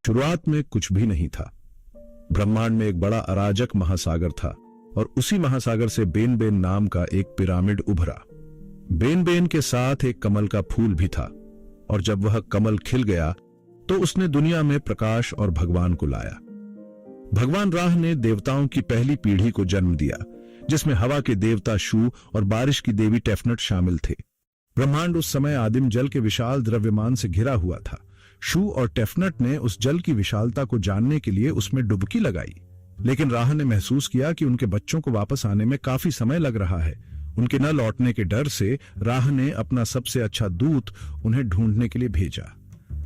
शुरुआत में कुछ भी नहीं था। ब्रह्मांड में एक बड़ा अराजक महासागर था और उसी महासागर से बेन नाम का एक पिरामिड उभरा। बेन के साथ एक कमल का फूल भी था और जब वह कमल खिल गया तो उसने दुनिया में प्रकाश और भगवान को लाया। भगवान राह ने देवताओं की पहली पीढ़ी को जन्म दिया, जिसमें हवा के देवता शू और बारिश की देवी टेफनट शामिल थे। ब्रह्मांड उस समय आदिम जल के विशाल द्रव्यमान से घिरा हुआ था। शू और टेफनट ने उस जल की विशालता को जानने के लिए उसमें डुबकी लगाई, लेकिन राह ने महसूस किया कि उनके बच्चों को वापस आने में काफी समय लग रहा है। उनके न लौटने के डर से राह ने अपना सबसे अच्छा दूत उन्हें ढूंढने के लिए भेजा।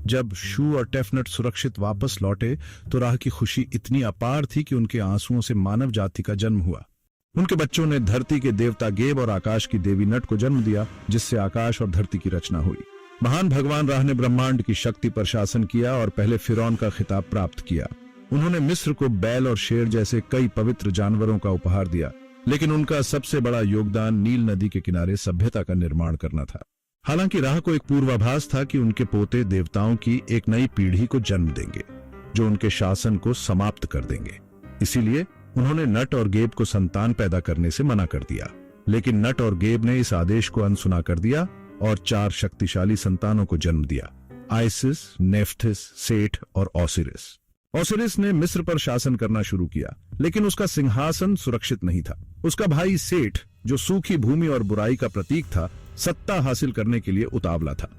जब शू और टेफनट सुरक्षित वापस लौटे तो राह की खुशी इतनी अपार थी कि उनके आंसुओं से मानव जाति का जन्म हुआ। उनके बच्चों ने धरती के देवता गेब और आकाश की देवी नट को जन्म दिया, जिससे आकाश और धरती की रचना हुई। महान भगवान राह ने ब्रह्मांड की शक्ति पर शासन किया और पहले फिरौन का खिताब प्राप्त किया। उन्होंने मिस्र को बैल और शेर जैसे कई पवित्र जानवरों का उपहार दिया, लेकिन उनका सबसे बड़ा योगदान नील नदी के किनारे सभ्यता का निर्माण करना था। हालांकि राह को एक पूर्वाभास था कि उनके पोते देवताओं की एक नई पीढ़ी को जन्म देंगे, जो उनके शासन को समाप्त कर देंगे। इसीलिए उन्होंने नट और गेब को संतान पैदा करने से मना कर दिया, लेकिन नट और गेब ने इस आदेश को अनसुना कर दिया और 4 शक्तिशाली संतानों को जन्म दिया: आइसिस, नेफ्थिस, सेठ और ओसिरिस। ओसिरिस ने मिस्र पर शासन करना शुरू किया, लेकिन उसका सिंहासन सुरक्षित नहीं था। उसका भाई सेठ, जो सूखी भूमि और बुराई का प्रतीक था, सत्ता हासिल करने के लिए उतावला था।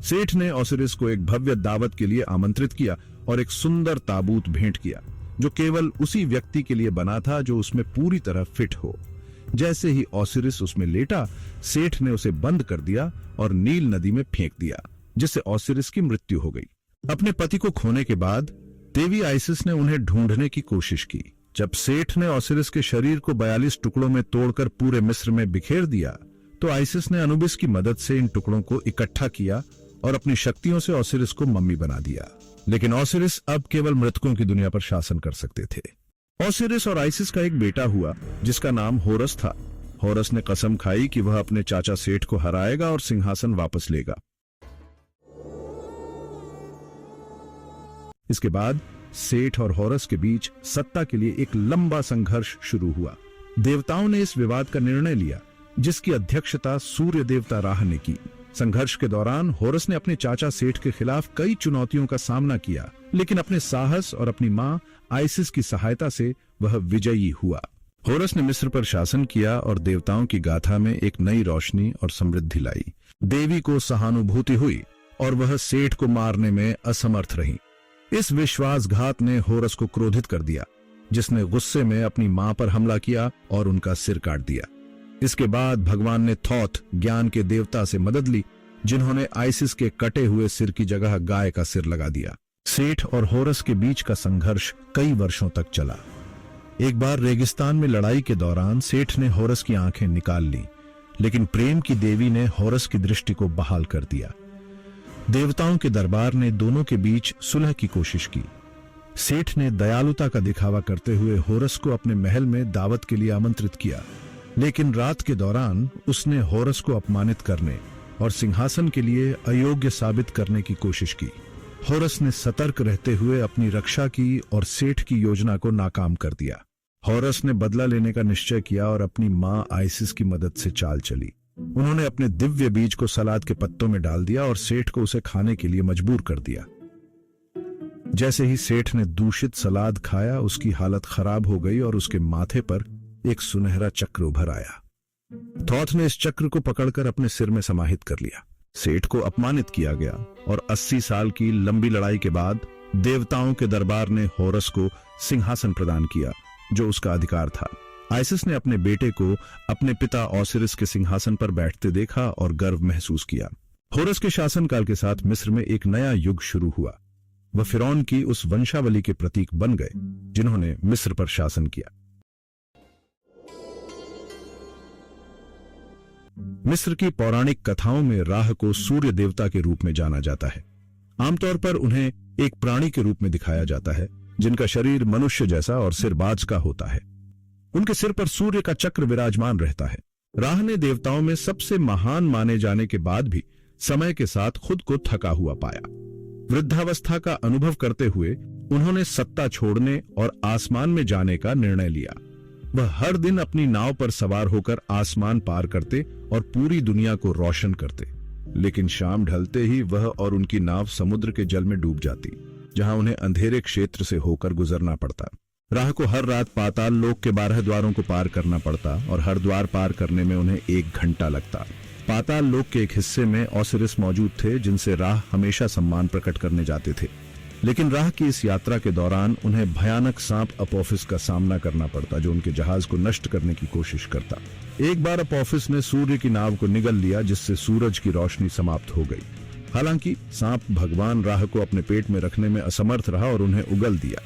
सेठ ने ओसिरिस को एक भव्य दावत के लिए आमंत्रित किया और एक सुंदर ताबूत भेंट किया, जो केवल उसी व्यक्ति के लिए बना था जो उसमें पूरी तरह फिट हो। जैसे ही ओसिरिस उसमें लेटा, सेठ ने उसे बंद कर दिया और नील नदी में फेंक दिया, जिससे ओसिरिस की मृत्यु हो गई। अपने पति को खोने के बाद देवी आइसिस ने उन्हें ढूंढने की कोशिश की। जब सेठ ने ओसिरिस के शरीर को 42 टुकड़ों में तोड़कर पूरे मिस्र में बिखेर दिया, तो आइसिस ने अनुबिस की मदद से इन टुकड़ों को इकट्ठा किया और अपनी शक्तियों से ओसिरिस को मम्मी बना दिया। लेकिन ओसिरिस अब केवल मृतकों की दुनिया पर शासन कर सकते थे। ओसिरिस और आइसिस का एक बेटा हुआ, जिसका नाम होरस था। होरस ने कसम खाई कि वह अपने चाचा सेठ को हराएगा और सिंहासन वापस लेगा। इसके बाद सेठ और होरस के बीच सत्ता के लिए एक लंबा संघर्ष शुरू हुआ। देवताओं ने इस विवाद का निर्णय लिया, जिसकी अध्यक्षता सूर्य देवता राह ने की। संघर्ष के दौरान होरस ने अपने चाचा सेठ के खिलाफ कई चुनौतियों का सामना किया, लेकिन अपने साहस और अपनी मां आइसिस की सहायता से वह विजयी हुआ। होरस ने मिस्र पर शासन किया और देवताओं की गाथा में एक नई रोशनी और समृद्धि लाई। देवी को सहानुभूति हुई और वह सेठ को मारने में असमर्थ रही। इस विश्वासघात ने होरस को क्रोधित कर दिया, जिसने गुस्से में अपनी मां पर हमला किया और उनका सिर काट दिया। इसके बाद भगवान ने थॉथ, ज्ञान के देवता, से मदद ली, जिन्होंने आइसिस के कटे हुए सिर की जगह गाय का सिर लगा दिया। सेठ और होरस के बीच का संघर्ष कई वर्षों तक चला। एक बार रेगिस्तान में लड़ाई के दौरान सेठ ने होरस की आंखें निकाल ली, लेकिन प्रेम की देवी ने होरस की दृष्टि को बहाल कर दिया। देवताओं के दरबार ने दोनों के बीच सुलह की कोशिश की। सेठ ने दयालुता का दिखावा करते हुए होरस को अपने महल में दावत के लिए आमंत्रित किया, लेकिन रात के दौरान उसने होरस को अपमानित करने और सिंहासन के लिए अयोग्य साबित करने की कोशिश की। होरस ने सतर्क रहते हुए अपनी रक्षा की और सेठ की योजना को नाकाम कर दिया। होरस ने बदला लेने का निश्चय किया और अपनी मां आइसिस की मदद से चाल चली। उन्होंने अपने दिव्य बीज को सलाद के पत्तों में डाल दिया और सेठ को उसे खाने के लिए मजबूर कर दिया। जैसे ही सेठ ने दूषित सलाद खाया, उसकी हालत खराब हो गई और उसके माथे पर एक सुनहरा चक्र उभर आया। थॉथ ने इस चक्र को पकड़कर अपने सिर में समाहित कर लिया। सेठ को अपमानित किया गया और 80 साल की लंबी लड़ाई के बाद देवताओं के दरबार ने होरस को सिंहासन प्रदान किया, जो उसका अधिकार था। आइसिस ने अपने बेटे को अपने पिता ओसिरिस के सिंहासन पर बैठते देखा और गर्व महसूस किया। होरस के शासनकाल के साथ मिस्र में एक नया युग शुरू हुआ। वह फिरौन की उस वंशावली के प्रतीक बन गए, जिन्होंने मिस्र पर शासन किया। मिस्र की पौराणिक कथाओं में राह को सूर्य देवता के रूप में जाना जाता है। आमतौर पर उन्हें एक प्राणी के रूप में दिखाया जाता है, जिनका शरीर मनुष्य जैसा और सिर बाज का होता है। उनके सिर पर सूर्य का चक्र विराजमान रहता है। राह ने देवताओं में सबसे महान माने जाने के बाद भी समय के साथ खुद को थका हुआ पाया। वृद्धावस्था का अनुभव करते हुए उन्होंने सत्ता छोड़ने और आसमान में जाने का निर्णय लिया। वह हर दिन अपनी नाव पर सवार होकर आसमान पार करते और पूरी दुनिया को रोशन करते। लेकिन शाम ढलते ही वह और उनकी नाव समुद्र के जल में डूब जाती, जहां उन्हें अंधेरे क्षेत्र से होकर गुजरना पड़ता। राह को हर रात पाताल लोक के 12 द्वारों को पार करना पड़ता और हर द्वार पार करने में उन्हें 1 घंटा लगता। पाताल लोक के एक हिस्से में ओसिरिस मौजूद थे, जिनसे राह हमेशा सम्मान प्रकट करने जाते थे। लेकिन राह की इस यात्रा के दौरान उन्हें भयानक सांप अपोफिस का सामना करना पड़ता, जो उनके जहाज को नष्ट करने की कोशिश करता। एक बार अपोफिस ने सूर्य की नाव को निगल लिया, जिससे सूरज की रोशनी समाप्त हो गई। हालांकि सांप भगवान राह को अपने पेट में रखने में असमर्थ रहा और उन्हें उगल दिया।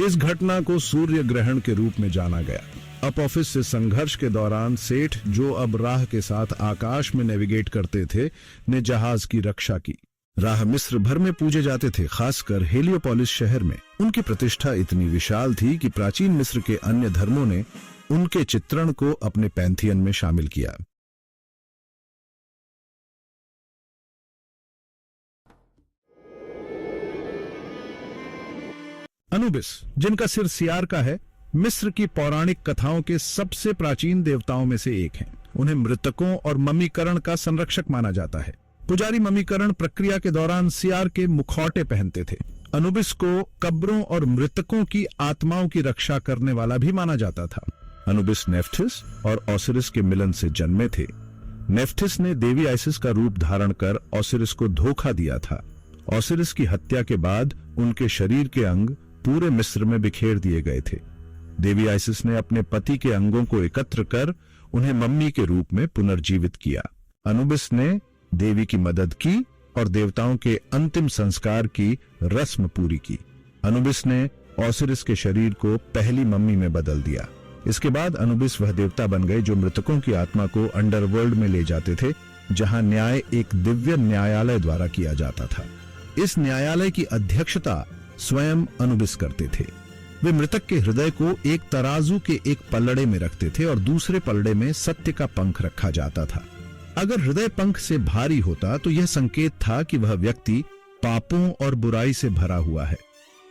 इस घटना को सूर्य ग्रहण के रूप में जाना गया। अपोफिस से संघर्ष के दौरान सेठ, जो अब राह के साथ आकाश में नेविगेट करते थे, ने जहाज की रक्षा की। राह मिस्र भर में पूजे जाते थे, खासकर हेलियोपोलिस शहर में। उनकी प्रतिष्ठा इतनी विशाल थी कि प्राचीन मिस्र के अन्य धर्मों ने उनके चित्रण को अपने पैंथियन में शामिल किया। अनुबिस, जिनका सिर सियार का है, मिस्र की पौराणिक कथाओं के सबसे प्राचीन देवताओं में से एक हैं। उन्हें मृतकों और मम्मीकरण का संरक्षक माना जाता है। पुजारी मम्मीकरण प्रक्रिया के दौरान सियार के मुखौटे पहनते थे। अनुबिस को कब्रों और मृतकों की आत्माओं की रक्षा करने वाला भी माना जाता था। अनुबिस नेफ्टिस और ओसिरिस के मिलन से जन्मे थे। नेफ्टिस ने देवी आइसिस का रूप धारण कर ओसिरिस को धोखा दिया था। ओसिरिस की हत्या के बाद उनके शरीर के अंग पूरे मिस्र में बिखेर दिए गए थे। देवी आइसिस ने अपने पति के अंगों को एकत्र कर उन्हें मम्मी के रूप में पुनर्जीवित किया। अनुबिस ने देवी की मदद की और देवताओं के अंतिम संस्कार की रस्म पूरी की। अनुबिस ने ओसिरिस के शरीर को पहली मम्मी में बदल दिया। इसके बाद अनुबिस वह देवता बन गए जो मृतकों की आत्मा को अंडरवर्ल्ड में ले जाते थे, जहां न्याय एक दिव्य न्यायालय द्वारा किया जाता था। इस न्यायालय की अध्यक्षता स्वयं अनुबिस करते थे। वे मृतक के हृदय को एक तराजू के एक पलड़े में रखते थे और दूसरे पलड़े में सत्य का पंख रखा जाता था। अगर हृदय पंख से भारी होता तो यह संकेत था कि वह व्यक्ति पापों और बुराई से भरा हुआ है।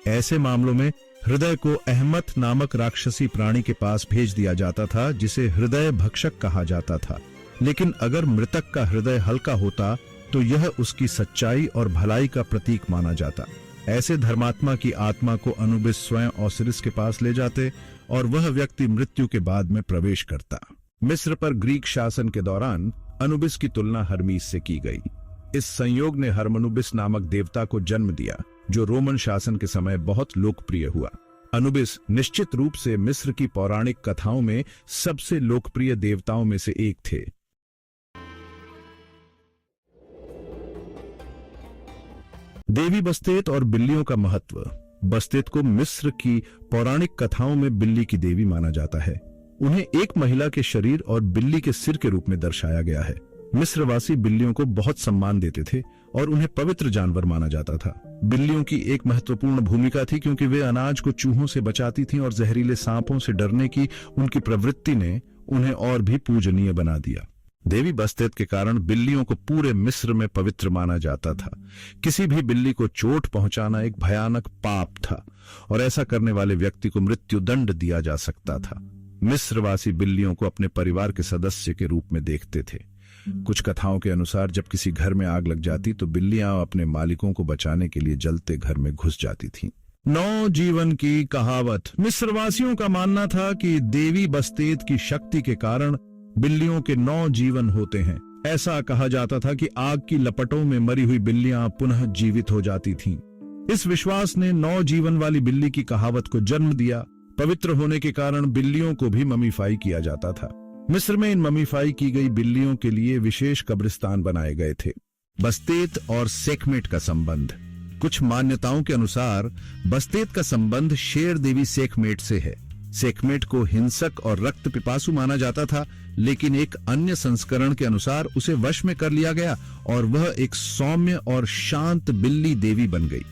ऐसे मामलों में हृदय को अहमत नामक राक्षसी प्राणी के पास भेज दिया जाता था, जिसे हृदय भक्षक कहा जाता था। लेकिन अगर मृतक का हृदय हल्का होता तो यह उसकी सच्चाई और भलाई का प्रतीक माना जाता। ऐसे धर्मात्मा की आत्मा को अनुबिस स्वयं ओसिरिस के पास ले जाते और वह व्यक्ति मृत्यु के बाद में प्रवेश करता। मिस्र पर ग्रीक शासन के दौरान अनुबिस की तुलना हरमीस से की गई। इस संयोग ने हरमनुबिस नामक देवता को जन्म दिया, जो रोमन शासन के समय बहुत लोकप्रिय हुआ। अनुबिस निश्चित रूप से मिस्र की पौराणिक कथाओं में सबसे लोकप्रिय देवताओं में से एक थे। देवी बस्तेत और बिल्लियों का महत्व। बस्तेत को मिस्र की पौराणिक कथाओं में बिल्ली की देवी माना जाता है। उन्हें एक महिला के शरीर और बिल्ली के सिर के रूप में दर्शाया गया है। मिस्रवासी बिल्लियों को बहुत सम्मान देते थे और उन्हें पवित्र जानवर माना जाता था। बिल्लियों की एक महत्वपूर्ण भूमिका थी, क्योंकि वे अनाज को चूहों से बचाती थीं और जहरीले सांपों से डरने की उनकी प्रवृत्ति ने उन्हें और भी पूजनीय बना दिया। देवी बस्तेत के कारण बिल्लियों को पूरे मिस्र में पवित्र माना जाता था। किसी भी बिल्ली को चोट पहुंचाना एक भयानक पाप था और ऐसा करने वाले व्यक्ति को मृत्यु दंड दिया जा सकता था। मिस्रवासी बिल्लियों को अपने परिवार के सदस्य के रूप में देखते थे। कुछ कथाओं के अनुसार जब किसी घर में आग लग जाती तो बिल्लियां अपने मालिकों को बचाने के लिए जलते घर में घुस जाती थीं। नौ जीवन की कहावत। मिस्रवासियों का मानना था कि देवी बस्तेत की शक्ति के कारण बिल्लियों के 9 जीवन होते हैं। ऐसा कहा जाता था कि आग की लपटों में मरी हुई बिल्लियां पुनः जीवित हो जाती थीं। इस विश्वास ने 9 जीवन वाली बिल्ली की कहावत को जन्म दिया। पवित्र होने के कारण बिल्लियों को भी ममीफाई किया जाता था। मिस्र में इन ममीफाई की गई बिल्लियों के लिए विशेष कब्रिस्तान बनाए गए थे। बस्तेत और सेखमेट का संबंध। कुछ मान्यताओं के अनुसार बस्तेत का संबंध शेर देवी सेखमेट से है। सेखमेट को हिंसक और रक्त पिपासु माना जाता था, लेकिन एक अन्य संस्करण के अनुसार उसे वश में कर लिया गया और वह एक सौम्य और शांत बिल्ली देवी बन गई।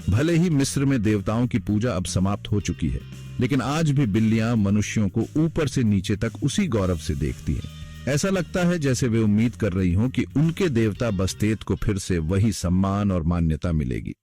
भले ही मिस्र में देवताओं की पूजा अब समाप्त हो चुकी है, लेकिन आज भी बिल्लियां मनुष्यों को ऊपर से नीचे तक उसी गौरव से देखती हैं। ऐसा लगता है जैसे वे उम्मीद कर रही हों कि उनके देवता बस्तेत को फिर से वही सम्मान और मान्यता मिलेगी।